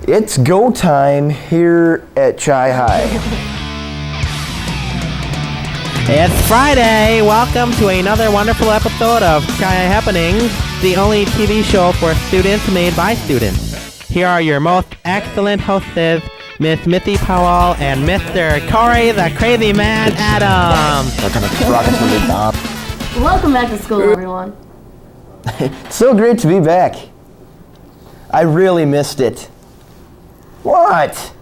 It's go time here at Chi High. It's Friday. Welcome to another wonderful episode of Chi High Happenings, the only TV show for students made by students. Here are your most excellent hosts, Miss Missy Powell and Mr. Cory, the crazy man, Adam. Welcome back to school, everyone. It's so great to be back. I really missed it. What?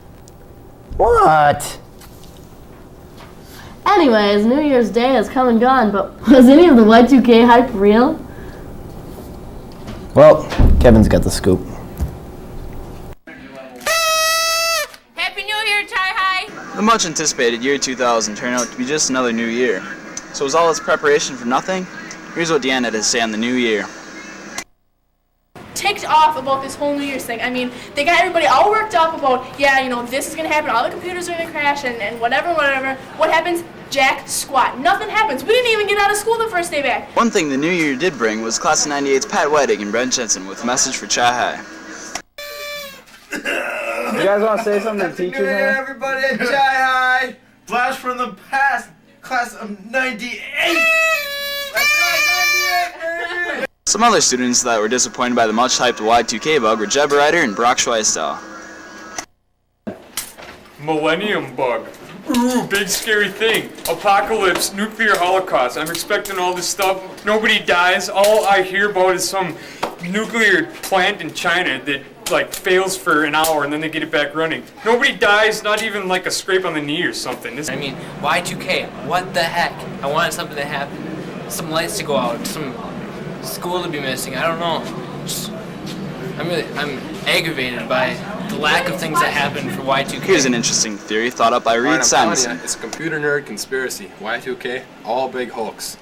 Anyways, New Year's Day has come and gone, but was any of the Y2K hype real? Well, Kevin's got the scoop. Happy New Year, Chi High! The much anticipated year 2000 turned out to be just another new year. So was all this preparation for nothing? Here's what Deanna had to say on the new year. Ticked off about this whole New Year's thing. I mean, they got everybody all worked up about, this is gonna happen, all the computers are gonna crash and whatever. What happens? Jack squat. Nothing happens. We didn't even get out of school the first day back. One thing the new year did bring was Class of 98's Pat Weidig and Brent Jensen with a message for Chi High. You guys want to say something to teachers? New Year, everybody at Chi High! Blast from the past, Class of 98! That's right, 98, baby! Some other students that were disappointed by the much-hyped Y2K bug were Jeb Ryder and Brock Schweistel. Millennium bug. Ooh, big scary thing. Apocalypse, nuclear holocaust. I'm expecting all this stuff. Nobody dies. All I hear about is some nuclear plant in China that fails for an hour and then they get it back running. Nobody dies, not even like a scrape on the knee or something. I mean, Y2K, what the heck? I wanted something to happen. Some lights to go out, some school to be missing. I don't know. I'm aggravated by the lack of things that happen for Y2K. Here's an interesting theory thought up by Reed Simonson. It's a computer nerd conspiracy. Y2K, all big hoax.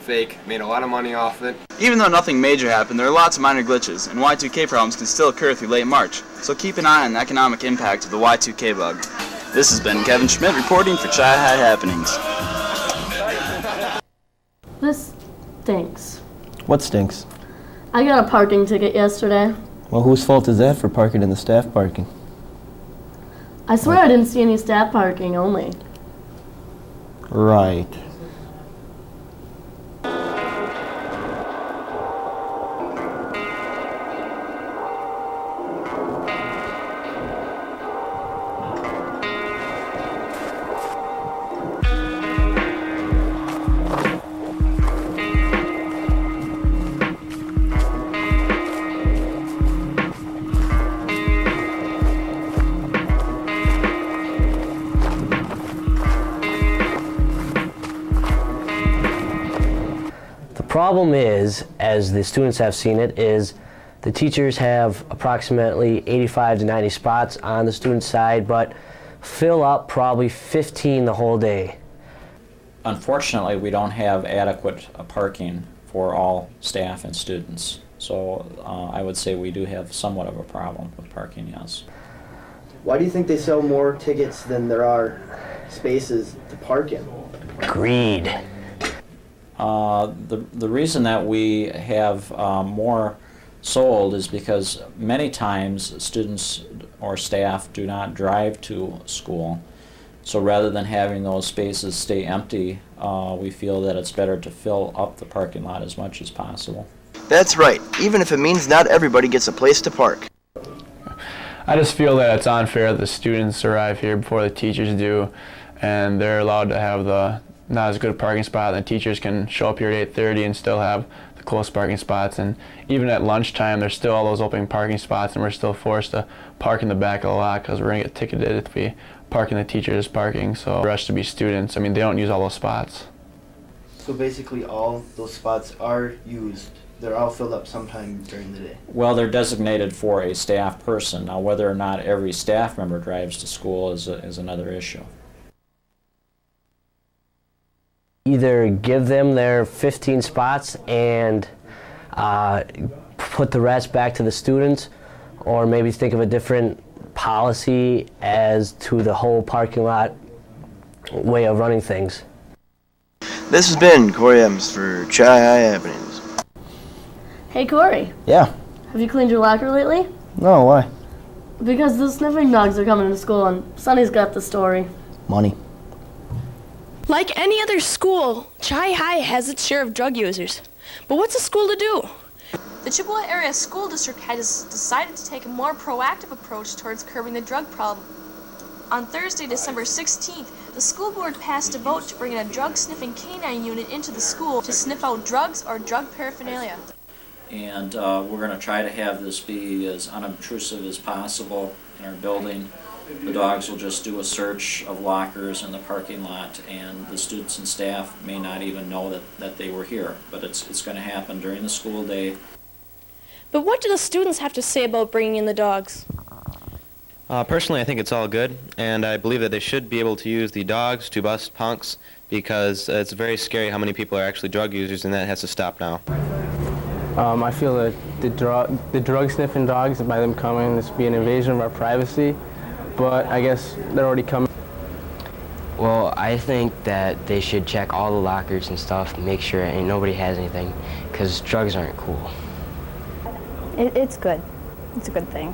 Fake, made a lot of money off it. Even though nothing major happened, there are lots of minor glitches, and Y2K problems can still occur through late March, so keep an eye on the economic impact of the Y2K bug. This has been Kevin Schmidt reporting for Chi High Happenings. This stinks. What stinks? I got a parking ticket yesterday. Well, whose fault is that for parking in the staff parking? I swear I didn't see any staff parking only. Right. The problem is, as the students have seen it, is the teachers have approximately 85 to 90 spots on the student side, but fill up probably 15 the whole day. Unfortunately, we don't have adequate parking for all staff and students. So I would say we do have somewhat of a problem with parking, yes. Why do you think they sell more tickets than there are spaces to park in? Greed. The reason that we have more sold is because many times students or staff do not drive to school. So rather than having those spaces stay empty, we feel that it's better to fill up the parking lot as much as possible. That's right, even if it means not everybody gets a place to park. I just feel that it's unfair that the students arrive here before the teachers do, and they're allowed to have the not as good parking spot, and the teachers can show up here at 8:30 and still have the close parking spots. And even at lunchtime, there's still all those open parking spots, and we're still forced to park in the back of the lot because we're going to get ticketed if we park in the teachers' parking. So the rest to be students. I mean, they don't use all those spots. So basically all those spots are used. They're all filled up sometime during the day. Well, they're designated for a staff person. Now, whether or not every staff member drives to school is another issue. Either give them their 15 spots and put the rest back to the students, or maybe think of a different policy as to the whole parking lot way of running things. This has been Cory Evans for Chi High Happenings. Hey, Cory. Yeah. Have you cleaned your locker lately? No, why? Because the sniffing dogs are coming to school, and Sonny's got the story. Money. Like any other school, Chi High has its share of drug users. But what's a school to do? The Chippewa Area School District has decided to take a more proactive approach towards curbing the drug problem. On Thursday, December 16th, the school board passed a vote to bring in a drug-sniffing canine unit into the school to sniff out drugs or drug paraphernalia. And we're going to try to have this be as unobtrusive as possible in our building. The dogs will just do a search of lockers in the parking lot, and the students and staff may not even know that they were here. But it's going to happen during the school day. But what do the students have to say about bringing in the dogs? Personally, I think it's all good, and I believe that they should be able to use the dogs to bust punks, because it's very scary how many people are actually drug users, and that has to stop now. I feel that the drug sniffing dogs, by them coming, this would be an invasion of our privacy, but I guess they're already coming. Well, I think that they should check all the lockers and stuff, make sure ain't nobody has anything, because drugs aren't cool. It's good. It's a good thing,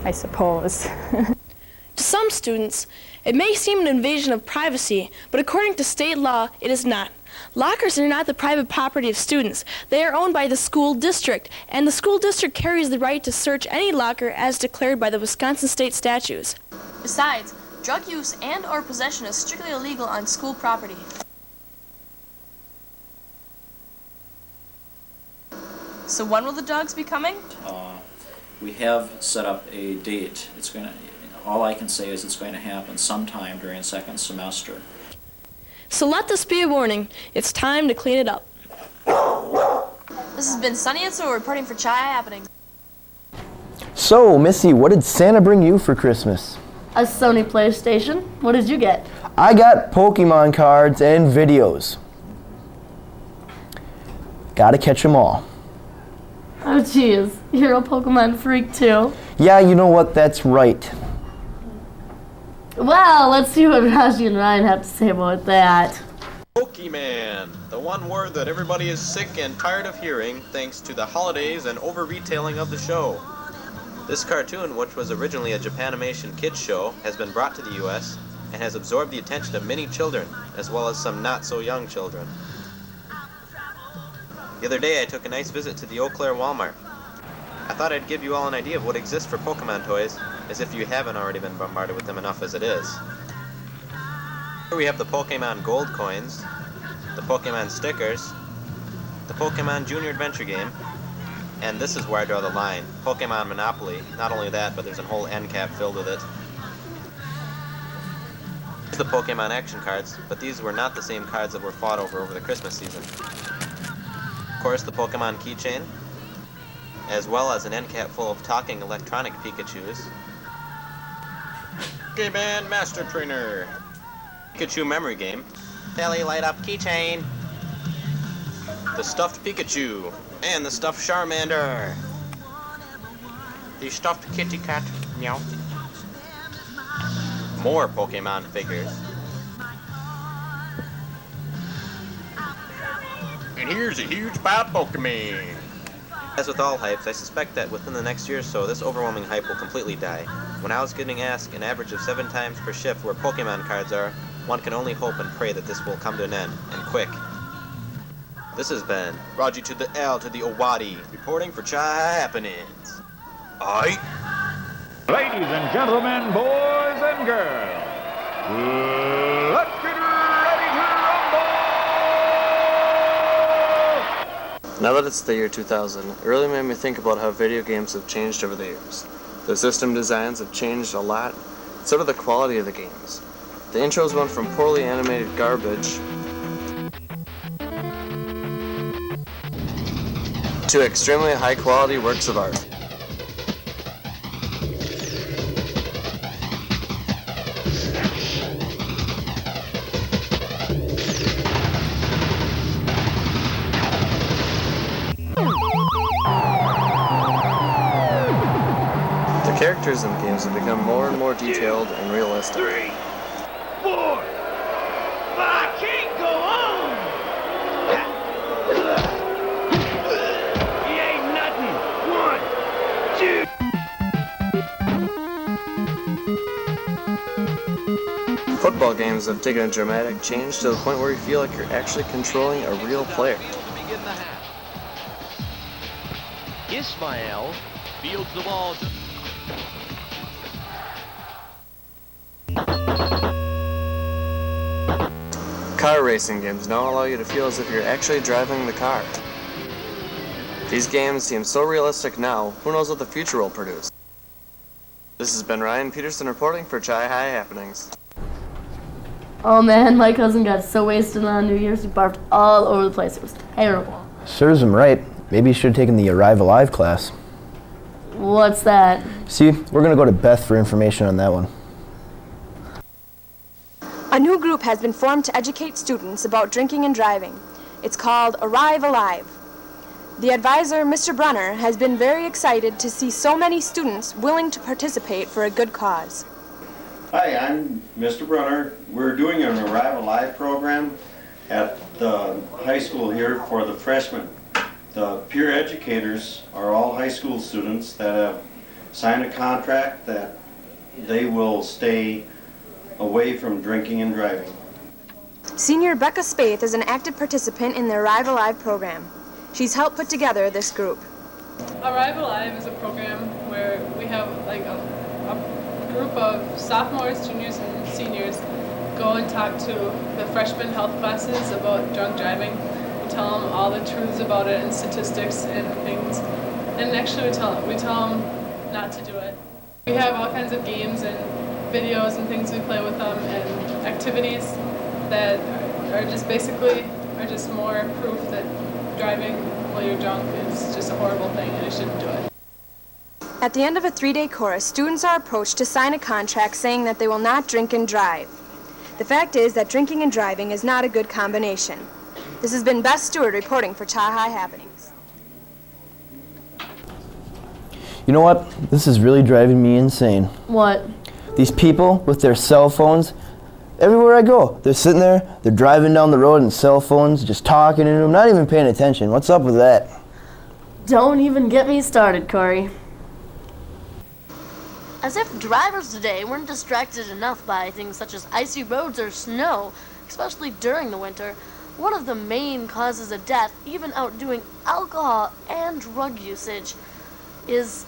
I suppose. To some students, it may seem an invasion of privacy, but according to state law, it is not. Lockers are not the private property of students. They are owned by the school district, and the school district carries the right to search any locker as declared by the Wisconsin state statutes. Besides, drug use and/or possession is strictly illegal on school property. So when will the dogs be coming? We have set up a date. It's going to. All I can say is it's going to happen sometime during second semester. So let this be a warning. It's time to clean it up. This has been Sunny and Sue reporting for Chi Happening. So, Missy, what did Santa bring you for Christmas? A Sony PlayStation. What did you get? I got Pokemon cards and videos. Gotta catch them all. Oh, jeez. You're a Pokemon freak, too. Yeah, you know what? That's right. Well, let's see what Raji and Ryan have to say about that. Pokemon, the one word that everybody is sick and tired of hearing thanks to the holidays and over-retailing of the show. This cartoon, which was originally a Japanimation kids show, has been brought to the U.S. and has absorbed the attention of many children, as well as some not-so-young children. The other day I took a nice visit to the Eau Claire Walmart. I thought I'd give you all an idea of what exists for Pokemon toys, as if you haven't already been bombarded with them enough as it is. Here we have the Pokemon Gold coins, the Pokemon stickers, the Pokemon Junior Adventure game, and this is where I draw the line, Pokemon Monopoly. Not only that, but there's a whole end cap filled with it. Here's the Pokemon action cards, but these were not the same cards that were fought over the Christmas season. Of course, the Pokemon keychain, as well as an end cap full of talking electronic Pikachus. Pokemon Master Trainer. Pikachu memory game. Belly light up keychain. The stuffed Pikachu. And the stuffed Charmander. The stuffed kitty cat. Meow. More Pokemon figures. And here's a huge pile of Pokemon. As with all hypes, I suspect that within the next year or so, this overwhelming hype will completely die. When I was getting asked an average of 7 times per shift where Pokemon cards are, one can only hope and pray that this will come to an end, and quick. This has been Raji to the L to the Owadi, reporting for Chi Happenings. Aye. Ladies and gentlemen, boys and girls, let's get ready to rumble! Now that it's the year 2000, it really made me think about how video games have changed over the years. The system designs have changed a lot, so did the quality of the games. The intros went from poorly animated garbage to extremely high quality works of art. The characters in the games have become more and more detailed and realistic. 3, 4, I can't go on! He ain't nothing. 1, 2. Football games have taken a dramatic change to the point where you feel like you're actually controlling a real player. Ismail fields the ball. Car racing games now allow you to feel as if you're actually driving the car. These games seem so realistic now, who knows what the future will produce. This has been Ryan Peterson reporting for Chi High Happenings. Oh man, my cousin got so wasted on New Year's, he barfed all over the place. It was terrible. Serves him right. Maybe he should have taken the Arrive Alive class. What's that? See, we're going to go to Beth for information on that one. A new group has been formed to educate students about drinking and driving. It's called Arrive Alive. The advisor, Mr. Brunner, has been very excited to see so many students willing to participate for a good cause. Hi, I'm Mr. Brunner. We're doing an Arrive Alive program at the high school here for the freshmen. The peer educators are all high school students that have signed a contract that they will stay away from drinking and driving. Senior Becca Spaeth is an active participant in the Arrive Alive program. She's helped put together this group. Arrive Alive is a program where we have like a group of sophomores, juniors, and seniors go and talk to the freshman health classes about drunk driving. We tell them all the truths about it and statistics and things. And actually we tell them not to do it. We have all kinds of games and videos and things we play with them and activities that are just basically more proof that driving while you're drunk is just a horrible thing and you shouldn't do it. At the end of a 3-day course, students are approached to sign a contract saying that they will not drink and drive. The fact is that drinking and driving is not a good combination. This has been Beth Stewart reporting for Chi High Happenings. You know what? This is really driving me insane. What? These people with their cell phones, everywhere I go, they're sitting there, they're driving down the road in cell phones, just talking to them, not even paying attention. What's up with that? Don't even get me started, Cory. As if drivers today weren't distracted enough by things such as icy roads or snow, especially during the winter. One of the main causes of death, even outdoing alcohol and drug usage, is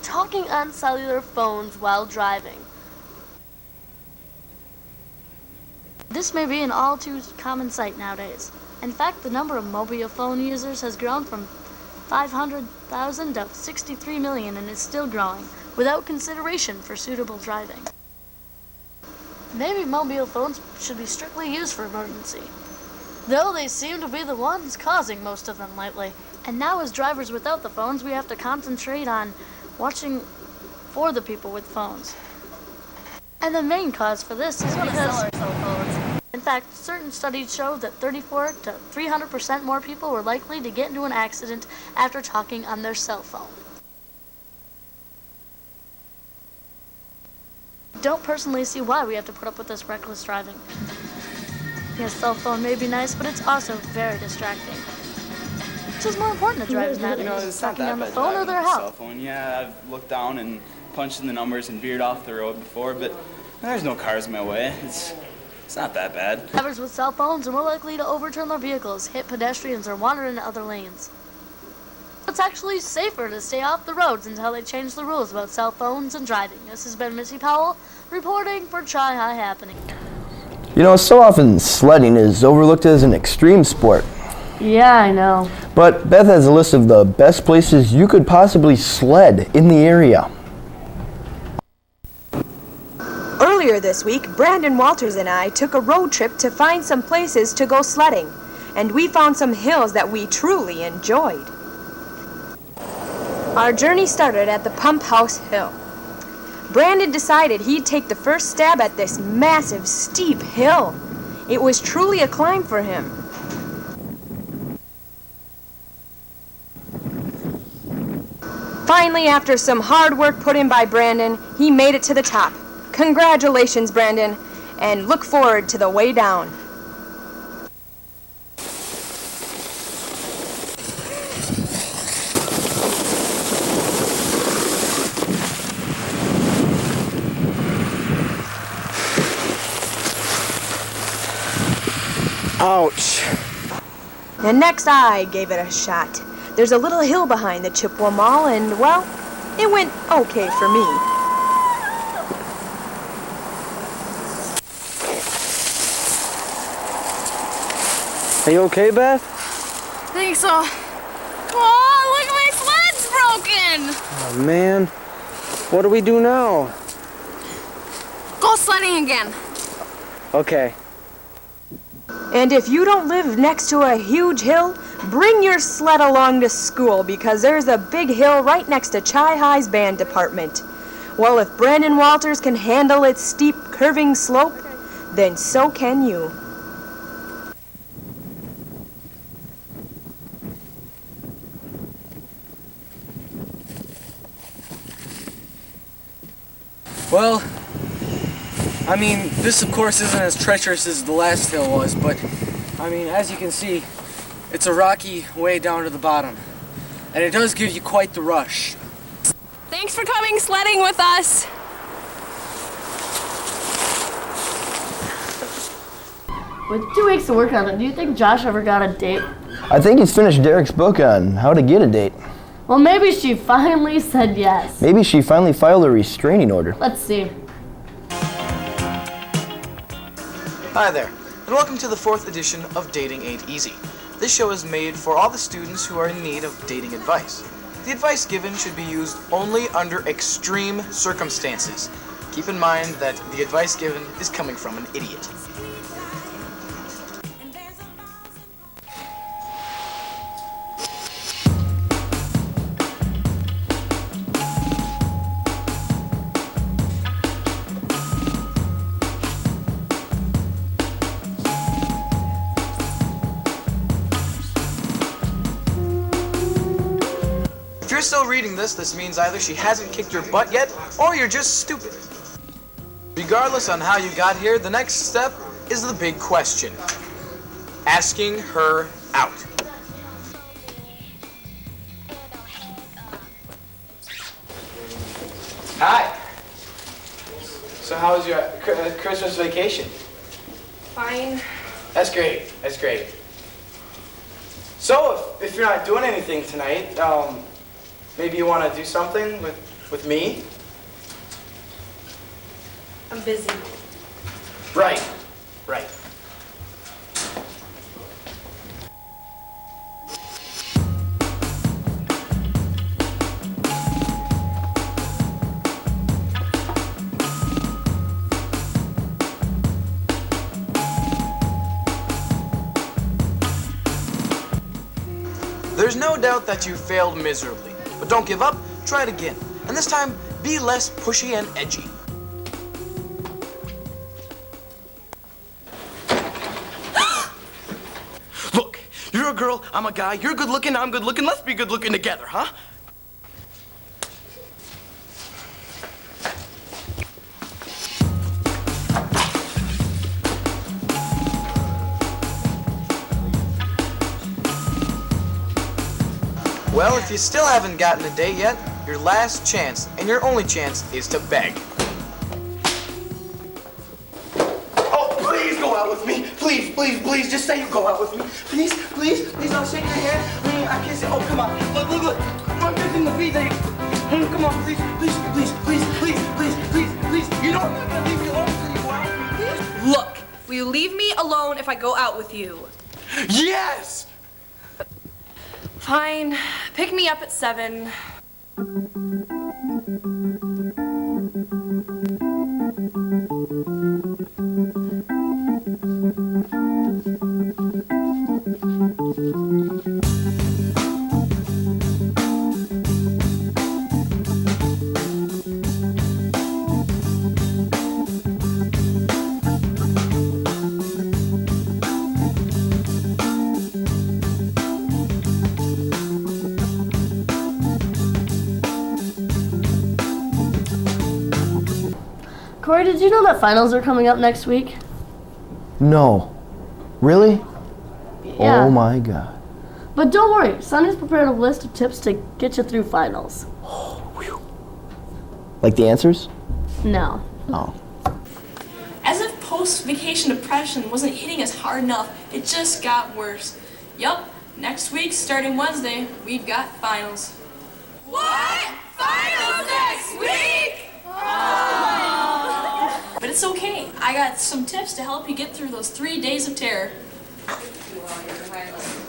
talking on cellular phones while driving. This may be an all too common sight nowadays. In fact, the number of mobile phone users has grown from 500,000 to 63 million and is still growing, without consideration for suitable driving. Maybe mobile phones should be strictly used for emergency, though they seem to be the ones causing most of them lately. And now as drivers without the phones, we have to concentrate on watching for the people with phones. And the main cause for this is because, in fact, certain studies show that 34 to 300% more people were likely to get into an accident after talking on their cell phone. Don't personally see why we have to put up with this reckless driving. Yes, cell phone may be nice, but it's also very distracting. Which is more important to drivers nowadays, It's not talking that on the bad phone or driving their with a cell health. phone. Yeah, I've looked down and punched in the numbers and veered off the road before, but there's no cars in my way. It's not that bad. Drivers with cell phones are more likely to overturn their vehicles, hit pedestrians, or wander into other lanes. It's actually safer to stay off the roads until they change the rules about cell phones and driving. This has been Missy Powell reporting for Chi High Happening. You know, so often sledding is overlooked as an extreme sport. Yeah, I know. But Beth has a list of the best places you could possibly sled in the area. Earlier this week, Brandon Walters and I took a road trip to find some places to go sledding, and we found some hills that we truly enjoyed. Our journey started at the Pump House Hill. Brandon decided he'd take the first stab at this massive, steep hill. It was truly a climb for him. Finally, after some hard work put in by Brandon, he made it to the top. Congratulations, Brandon, and look forward to the way down. Ouch. And next I gave it a shot. There's a little hill behind the Chippewa Mall, and, well, it went okay for me. Are you okay, Beth? Think so. Oh, look, my sled's broken! Oh, man. What do we do now? Go sledding again. Okay. And if you don't live next to a huge hill, bring your sled along to school, because there's a big hill right next to Chi High's band department. Well, if Brandon Walters can handle its steep, curving slope, then so can you. Well, I mean, this of course isn't as treacherous as the last hill was, but I mean, as you can see, it's a rocky way down to the bottom. And it does give you quite the rush. Thanks for coming sledding with us. With 2 weeks to work on it, do you think Josh ever got a date? I think he's finished Derek's book on how to get a date. Well, maybe she finally said yes. Maybe she finally filed a restraining order. Let's see. Hi there, and welcome to the 4th edition of Dating Ain't Easy. This show is made for all the students who are in need of dating advice. The advice given should be used only under extreme circumstances. Keep in mind that the advice given is coming from an idiot. If you're still reading this means either she hasn't kicked your butt yet, or you're just stupid. Regardless on how you got here, the next step is the big question. Asking her out. Hi. So how was your Christmas vacation? Fine. That's great. That's great. So if you're not doing anything tonight, maybe you want to do something with me? I'm busy. Right. Right. There's no doubt that you failed miserably, but don't give up, try it again. And this time, be less pushy and edgy. Look, you're a girl, I'm a guy, you're good looking, I'm good looking, let's be good looking together, huh? Well, if you still haven't gotten a date yet, your last chance, and your only chance, is to beg. Oh, please go out with me. Please, please, please, just say you go out with me. Please, please, please, I'll shake your hand. I kiss it. Oh, come on. Look, look, look. I'm kissing the feet. Come on, please, please, please, please, please, please, please, please. You know I'm not gonna leave you alone until you go out with me, please. Look, will you leave me alone if I go out with you? Yes! Fine. Pick me up at 7. Cory, did you know that finals are coming up next week? No. Really? Yeah. Oh my God. But don't worry, Sonny's prepared a list of tips to get you through finals. Like the answers? No. Oh. As if post-vacation depression wasn't hitting us hard enough. It just got worse. Yup, next week, starting Wednesday, we've got finals. What? Finals next week? But it's okay. I got some tips to help you get through those 3 days of terror.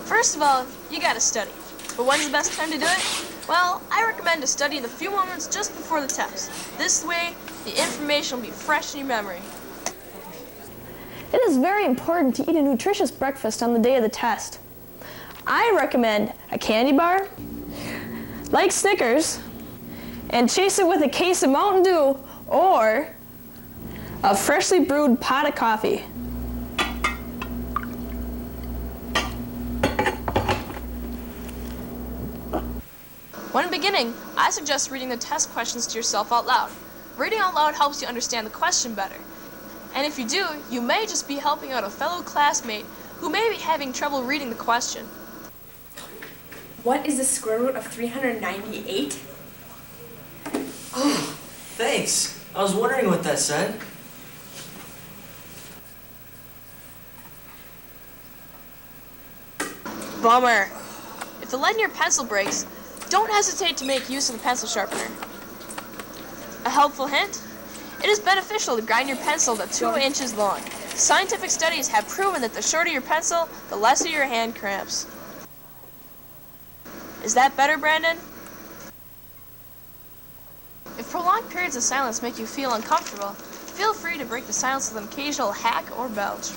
First of all, you gotta study. But when's the best time to do it? Well, I recommend to study the few moments just before the test. This way, the information will be fresh in your memory. It is very important to eat a nutritious breakfast on the day of the test. I recommend a candy bar, like Snickers, and chase it with a case of Mountain Dew or a freshly brewed pot of coffee. When beginning, I suggest reading the test questions to yourself out loud. Reading out loud helps you understand the question better. And if you do, you may just be helping out a fellow classmate who may be having trouble reading the question. What is the square root of 398? Oh, thanks. I was wondering what that said. Bummer. If the lead in your pencil breaks, don't hesitate to make use of the pencil sharpener. A helpful hint? It is beneficial to grind your pencil to 2 inches long. Scientific studies have proven that the shorter your pencil, the lesser your hand cramps. Is that better, Brandon? If prolonged periods of silence make you feel uncomfortable, feel free to break the silence with an occasional hack or belch.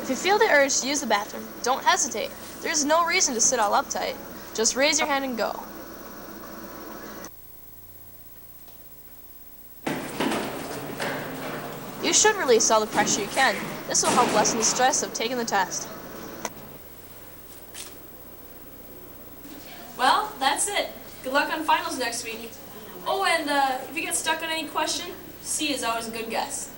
If you feel the urge to use the bathroom, don't hesitate. There's no reason to sit all uptight. Just raise your hand and go. You should release all the pressure you can. This will help lessen the stress of taking the test. Well, that's it. Good luck on finals next week. Oh, and if you get stuck on any question, C is always a good guess.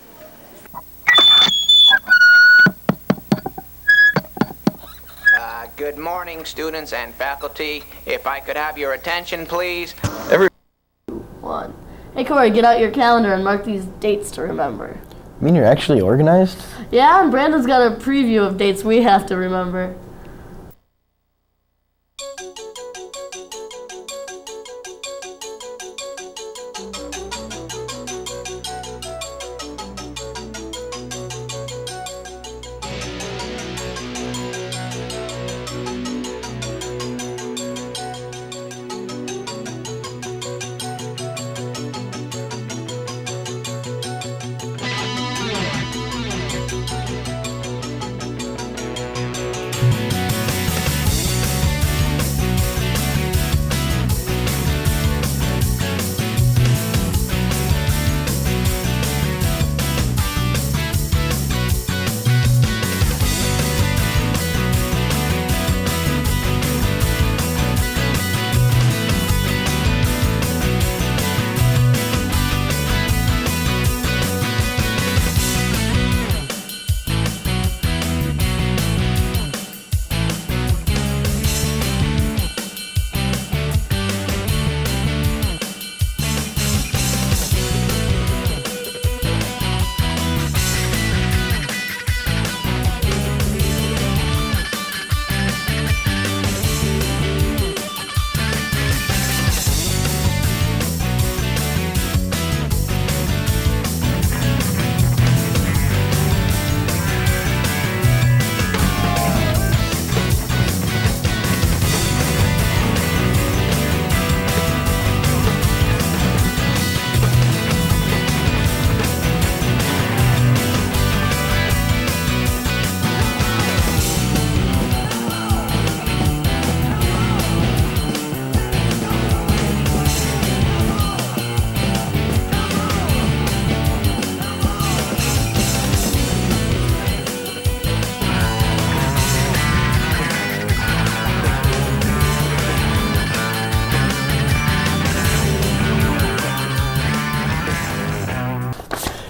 Good morning, students and faculty. If I could have your attention, please. One. Hey, Cory, get out your calendar and mark these dates to remember. You mean you're actually organized? Yeah, and Brandon's got a preview of dates we have to remember.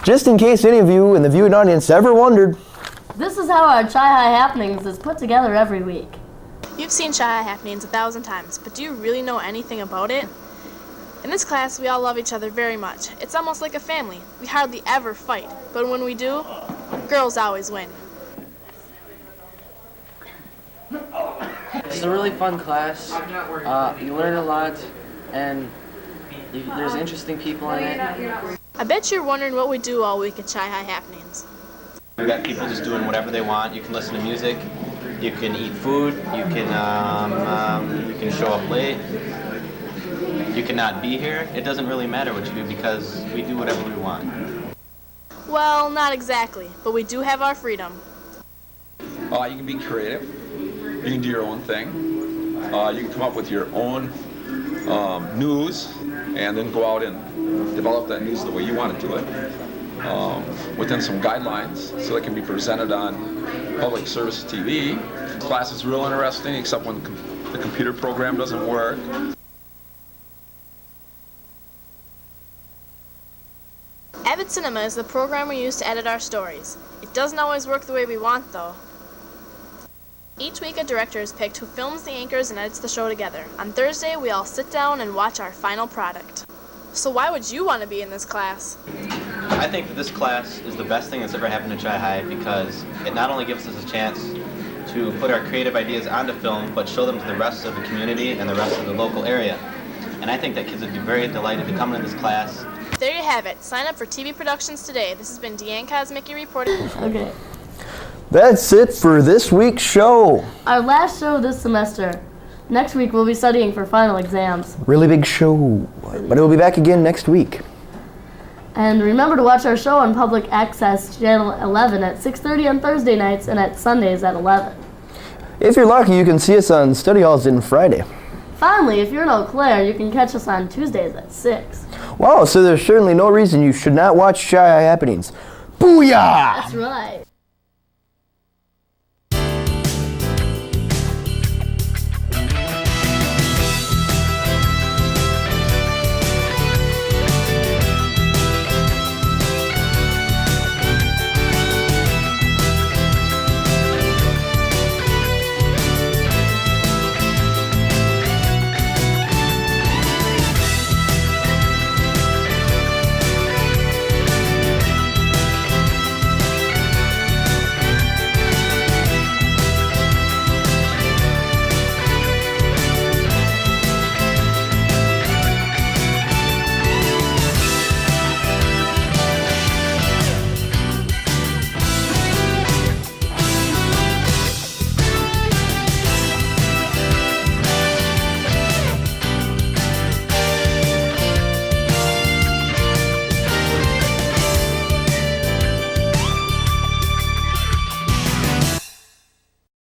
Just in case any of you in the viewing audience ever wondered. This is how our Chi High Happenings is put together every week. You've seen Shy High Happenings 1,000 times, but do you really know anything about it? In this class, we all love each other very much. It's almost like a family. We hardly ever fight, but when we do, girls always win. It's a really fun class. You learn a lot, and there's interesting people in it. I bet you're wondering what we do all week at Shy High Happenings. We've got people just doing whatever they want. You can listen to music, you can eat food, you can show up late, you cannot be here. It doesn't really matter what you do because we do whatever we want. Well, not exactly, but we do have our freedom. You can be creative. You can do your own thing. You can come up with your own news and then go out and develop that news the way you want to do it within some guidelines so it can be presented on public service TV. The class is real interesting except when the computer program doesn't work. Avid Cinema is the program we use to edit our stories. It doesn't always work the way we want, though. Each week a director is picked who films the anchors and edits the show together. On Thursday, we all sit down and watch our final product. So why would you want to be in this class? I think that this class is the best thing that's ever happened at Shy High because it not only gives us a chance to put our creative ideas onto film, but show them to the rest of the community and the rest of the local area. And I think that kids would be very delighted to come into this class. There you have it. Sign up for TV productions today. This has been Deanne Kosmicki reporting. Okay. That's it for this week's show. Our last show this semester. Next week we'll be studying for final exams. Really big show, but it will be back again next week. And remember to watch our show on Public Access Channel 11 at 6:30 on Thursday nights and at Sundays at 11. If you're lucky, you can see us on study halls on Friday. Finally, if you're in Eau Claire, you can catch us on Tuesdays at 6. Wow, so there's certainly no reason you should not watch Shy High Happenings. Booyah! That's right.